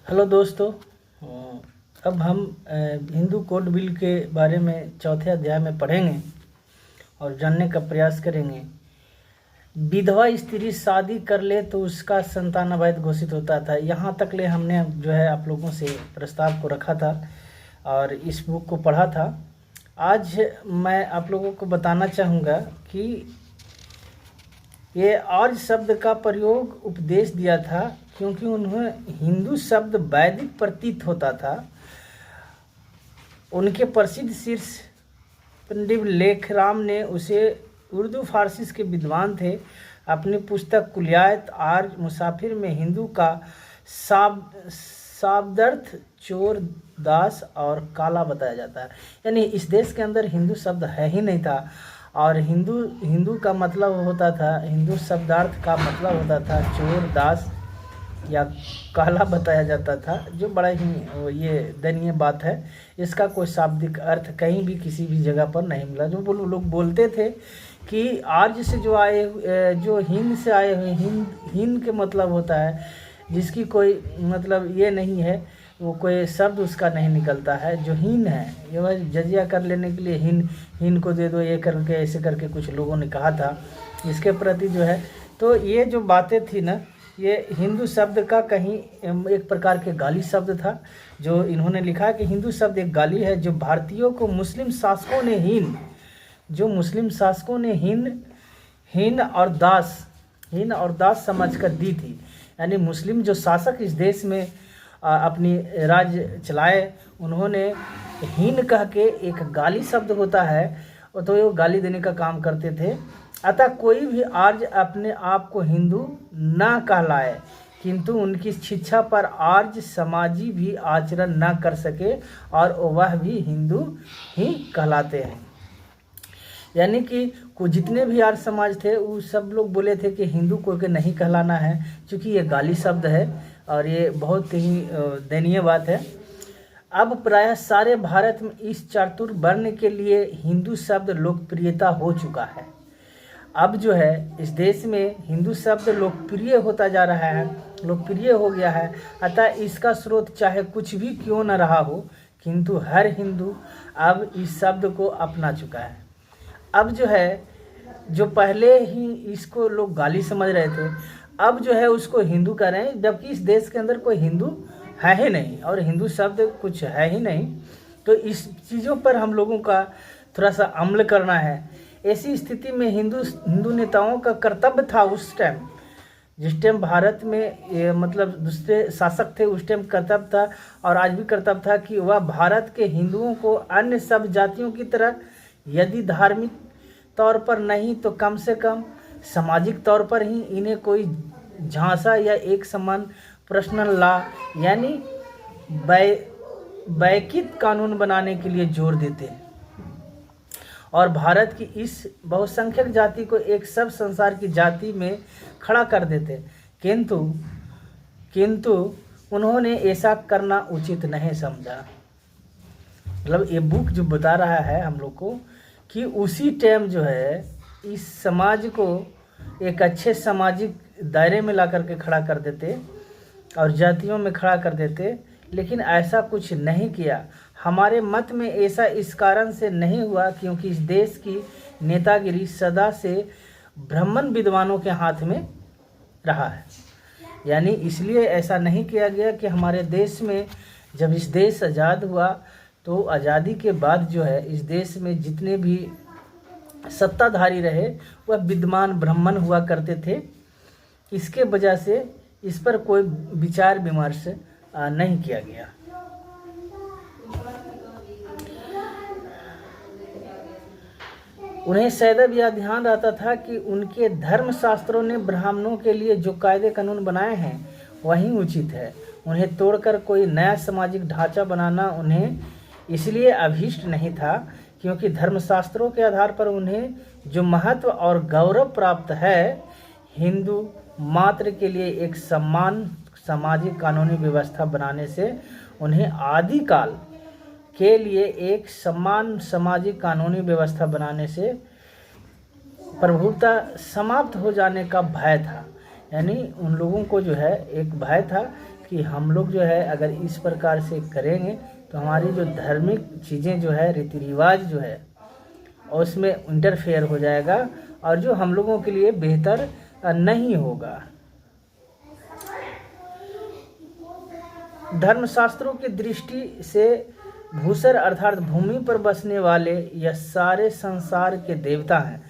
Hello दोस्तों। अब हम हिंदू कोड बिल के बारे में चौथे अध्याय में पढ़ेंगे और जानने का प्रयास करेंगे। विधवा स्त्री शादी कर ले तो उसका संतान अवैध घोषित होता था। यहाँ तक ले हमने जो है आप लोगों से प्रस्ताव को रखा था और इस बुक को पढ़ा था। आज मैं आप लोगों को बताना चाहूँगा कि ये आर्य शब्द का प्रयोग उपदेश दिया था क्योंकि उन्हें हिंदू शब्द वैदिक प्रतीत होता था। उनके प्रसिद्ध शिष्य पंडित लेखराम ने उसे उर्दू फारसी के विद्वान थे। अपनी पुस्तक कुलियात आर्य मुसाफिर में हिंदू का शाब्दार्थ चोर, दास और काला बताया जाता है। यानी इस देश के अंदर हिंदू शब्द है ही नहीं था और हिंदू का मतलब होता था, हिंदू शब्दार्थ का मतलब होता था चोर, दास या काला बताया जाता था, जो बड़ा ही ये दयनीय बात है। इसका कोई शाब्दिक अर्थ कहीं भी किसी भी जगह पर नहीं मिला। जो लोग बोलते थे कि आर्य से जो आए, जो हिंद से आए हुए, हिंद के मतलब होता है जिसकी कोई मतलब ये नहीं है, वो कोई शब्द उसका नहीं निकलता है। जो हीन है, ये बस जजिया कर लेने के लिए हीन को दे दो, ये करके ऐसे करके कुछ लोगों ने कहा था। इसके प्रति जो है तो ये जो बातें थी ना, ये हिंदू शब्द का कहीं एक प्रकार के गाली शब्द था। जो इन्होंने लिखा कि हिंदू शब्द एक गाली है जो भारतीयों को मुस्लिम शासकों ने हीन और दास समझकर दी थी। यानी मुस्लिम जो शासक इस देश में अपनी राज्य चलाए, उन्होंने हीन कह के एक गाली शब्द होता है तो वो गाली देने का काम करते थे। अतः कोई भी आर्य अपने आप को हिंदू न कहलाए, किंतु उनकी शिक्षा पर आर्य समाजी भी आचरण न कर सके और वह भी हिंदू ही कहलाते हैं। यानी कि जितने भी आर्य समाज थे वो सब लोग बोले थे कि हिंदू को के नहीं कहलाना है, क्योंकि ये गाली शब्द है और ये बहुत ही दयनीय बात है। अब प्रायः सारे भारत में इस चातुर्वर्ण के लिए हिंदू शब्द लोकप्रियता हो चुका है। अब जो है इस देश में हिंदू शब्द लोकप्रिय होता जा रहा है, लोकप्रिय हो गया है। अतः इसका स्रोत चाहे कुछ भी क्यों न रहा हो, किंतु हर हिंदू अब इस शब्द को अपना चुका है। अब जो है, जो पहले ही इसको लोग गाली समझ रहे थे, अब जो है उसको हिंदू कह रहे हैं, जबकि इस देश के अंदर कोई हिंदू है ही नहीं और हिंदू शब्द कुछ है ही नहीं। तो इस चीज़ों पर हम लोगों का थोड़ा सा अमल करना है। ऐसी स्थिति में हिंदू नेताओं का कर्तव्य था उस टाइम, जिस टाइम भारत में मतलब दूसरे शासक थे, उस टाइम कर्तव्य था और आज भी कर्तव्य था कि वह भारत के हिंदुओं को अन्य सब जातियों की तरह यदि धार्मिक तौर पर नहीं तो कम से कम सामाजिक तौर पर ही इन्हें कोई झांसा या एक समान पर्सनल लॉ यानी वैयक्तिक कानून बनाने के लिए जोर देते और भारत की इस बहुसंख्यक जाति को एक सब संसार की जाति में खड़ा कर देते। किंतु उन्होंने ऐसा करना उचित नहीं समझा। मतलब ये बुक जो बता रहा है हम लोग को कि उसी टाइम जो है इस समाज को एक अच्छे सामाजिक दायरे में ला करके खड़ा कर देते और जातियों में खड़ा कर देते, लेकिन ऐसा कुछ नहीं किया। हमारे मत में ऐसा इस कारण से नहीं हुआ क्योंकि इस देश की नेतागिरी सदा से ब्राह्मण विद्वानों के हाथ में रहा है। यानी इसलिए ऐसा नहीं किया गया कि हमारे देश में जब इस देश आज़ाद हुआ तो आज़ादी के बाद जो है इस देश में जितने भी सत्ताधारी रहे वह विद्वान ब्राह्मण हुआ करते थे। इसके वजह से इस पर कोई विचार विमर्श नहीं किया गया। उन्हें सदैव यह ध्यान रहता था कि उनके धर्मशास्त्रों ने ब्राह्मणों के लिए जो कायदे कानून बनाए हैं वही उचित है। उन्हें तोड़कर कोई नया सामाजिक ढांचा बनाना उन्हें इसलिए अभीष्ट नहीं था क्योंकि धर्मशास्त्रों के आधार पर उन्हें जो महत्व और गौरव प्राप्त है, हिंदू मात्र के लिए एक समान सामाजिक कानूनी व्यवस्था बनाने से उन्हें आदिकाल के लिए एक समान सामाजिक कानूनी व्यवस्था बनाने से प्रभुता समाप्त हो जाने का भय था। यानी उन लोगों को जो है एक भय था कि हम लोग जो है अगर इस प्रकार से करेंगे तो हमारी जो धार्मिक चीज़ें जो है, रीति रिवाज जो है, और उसमें इंटरफेयर हो जाएगा और जो हम लोगों के लिए बेहतर नहीं होगा। धर्मशास्त्रों की दृष्टि से भूसर अर्थात भूमि पर बसने वाले यह सारे संसार के देवता हैं।